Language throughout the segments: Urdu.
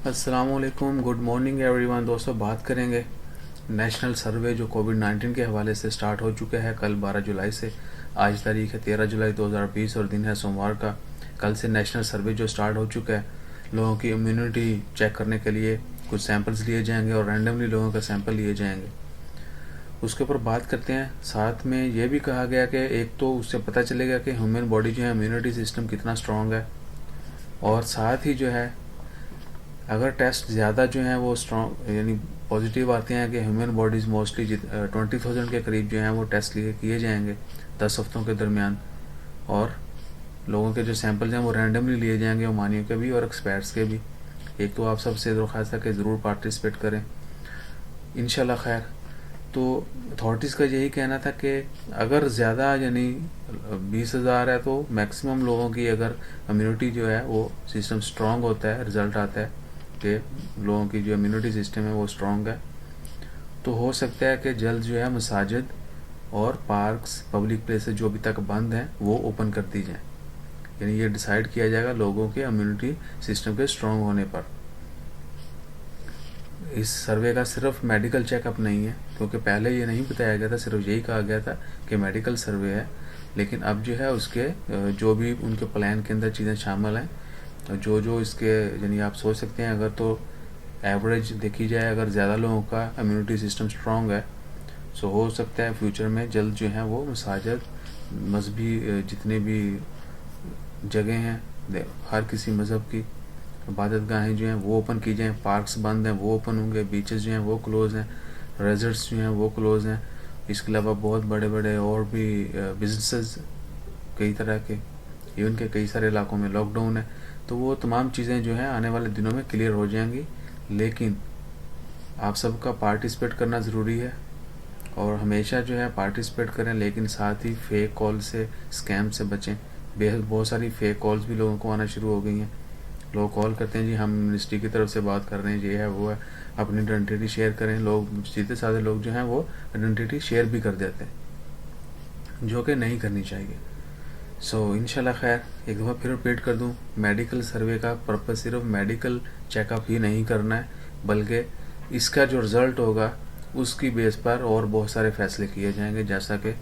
السلام علیکم، گڈ مارننگ ایوری ون۔ دوستوں، بات کریں گے نیشنل سروے جو کووڈ-19 کے حوالے سے سٹارٹ ہو چکا ہے کل 12 جولائی سے۔ آج تاریخ ہے 13 جولائی 2020 اور دن ہے سوموار کا۔ کل سے نیشنل سروے جو سٹارٹ ہو چکا ہے، لوگوں کی امیونٹی چیک کرنے کے لیے کچھ سیمپلز لیے جائیں گے اور رینڈملی لوگوں کا سیمپل لیے جائیں گے۔ اس کے اوپر بات کرتے ہیں۔ ساتھ میں یہ بھی کہا گیا کہ ایک تو اس سے پتہ چلے گا کہ ہیومن باڈی جو ہے امیونٹی سسٹم کتنا اسٹرانگ ہے، اور ساتھ ہی جو ہے اگر ٹیسٹ زیادہ جو ہیں وہ اسٹرانگ یعنی پازیٹیو آتے ہیں کہ ہیومن باڈیز موسٹلی 20,000 کے قریب جو ہیں وہ ٹیسٹ کیے جائیں گے 10 ہفتوں کے درمیان، اور لوگوں کے جو سیمپلز ہیں وہ رینڈملی لیے جائیں گے، عمانیوں کے بھی اور ایکسپرٹس کے بھی۔ ایک تو آپ سب سے درخواست ہے کہ ضرور پارٹیسپیٹ کریں انشاءاللہ خیر۔ تو اتھارٹیز کا یہی کہنا تھا کہ اگر زیادہ یعنی 20,000 ہے تو میکسیمم لوگوں کی اگر امیونٹی جو ہے وہ سسٹم اسٹرانگ ہوتا ہے، رزلٹ آتا ہے کہ لوگوں کی جو امیونٹی سسٹم ہے وہ اسٹرانگ ہے، تو ہو سکتا ہے کہ جلد جو ہے مساجد اور پارکس، پبلک پلیسز جو ابھی تک بند ہیں وہ اوپن کر دی جائیں۔ یعنی یہ ڈیسائیڈ کیا جائے گا لوگوں کے امیونٹی سسٹم کے اسٹرانگ ہونے پر۔ اس سروے کا صرف میڈیکل چیک اپ نہیں ہے، کیونکہ پہلے یہ نہیں بتایا گیا تھا، صرف یہی کہا گیا تھا کہ میڈیکل سروے ہے، لیکن اب جو ہے اس کے جو بھی ان کے پلان کے اندر چیزیں شامل ہیں، جو اس کے یعنی آپ سوچ سکتے ہیں اگر تو ایوریج دیکھی جائے، اگر زیادہ لوگوں کا امیونٹی سسٹم اسٹرانگ ہے سو ہو سکتا ہے فیوچر میں جلد جو ہیں وہ مساجد، مذہبی جتنے بھی جگہ ہیں ہر کسی مذہب کی عبادت گاہیں جو ہیں وہ اوپن کی جائیں، پارکس بند ہیں وہ اوپن ہوں گے، بیچز جو ہیں وہ کلوز ہیں، ریزرٹس جو ہیں وہ کلوز ہیں۔ اس کے علاوہ بہت بڑے بڑے اور بھی بزنسز کئی طرح کے، ایون کہ کئی سارے علاقوں میں لاک ڈاؤن ہے، تو وہ تمام چیزیں جو ہیں آنے والے دنوں میں کلیئر ہو جائیں گی۔ لیکن آپ سب کا پارٹیسپیٹ کرنا ضروری ہے، اور ہمیشہ جو ہے پارٹیسپیٹ کریں، لیکن ساتھ ہی فیک کال سے، اسکیم سے بچیں۔ بہت ساری فیک کالز بھی لوگوں کو آنا شروع ہو گئی ہیں۔ لوگ کال کرتے ہیں جی ہم منسٹری کی طرف سے بات کر رہے ہیں، یہ ہے وہ ہے، اپنی آئیڈینٹی شیئر کریں۔ لوگ سیدھے سادھے لوگ جو ہیں وہ آئیڈینٹی شیئر بھی کر دیتے ہیں، جو کہ نہیں کرنی چاہیے۔ انشاءاللہ خیر، ایک دفعہ پھر ریپیٹ کر دوں، میڈیکل سروے کا پرپس صرف میڈیکل چیک اپ ہی نہیں کرنا ہے، بلکہ اس کا جو رزلٹ ہوگا اس کی بیس پر اور بہت سارے فیصلے کیے جائیں گے، جیسا کہ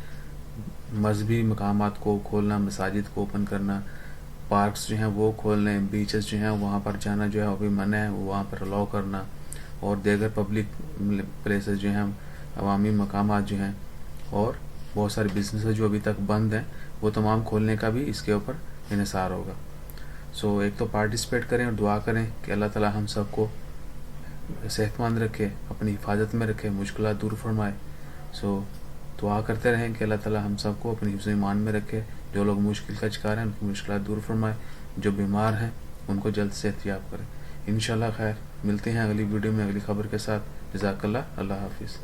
مذہبی مقامات کو کھولنا، مساجد کو اوپن کرنا، پارکس جو ہیں وہ کھولنے، بیچز جو ہیں وہاں پر جانا جو ہے ابھی منع ہے وہاں پر الاؤ کرنا، اور دیگر پبلک پلیسز جو ہیں، عوامی مقامات جو ہیں، اور بہت سارے بزنسز جو ابھی تک بند ہیں وہ تمام کھولنے کا بھی اس کے اوپر انحصار ہوگا۔ ایک تو پارٹیسپیٹ کریں اور دعا کریں کہ اللہ تعالی ہم سب کو صحت مند رکھے، اپنی حفاظت میں رکھے، مشکلات دور فرمائے۔ دعا کرتے رہیں کہ اللہ تعالی ہم سب کو اپنی حفظ ایمان میں رکھے، جو لوگ مشکل کا شکار ہیں ان کی مشکلات دور فرمائے، جو بیمار ہیں ان کو جلد صحت یاب کرے۔ انشاءاللہ خیر، ملتے ہیں اگلی ویڈیو میں اگلی خبر کے ساتھ۔ جزاک اللہ، اللہ حافظ۔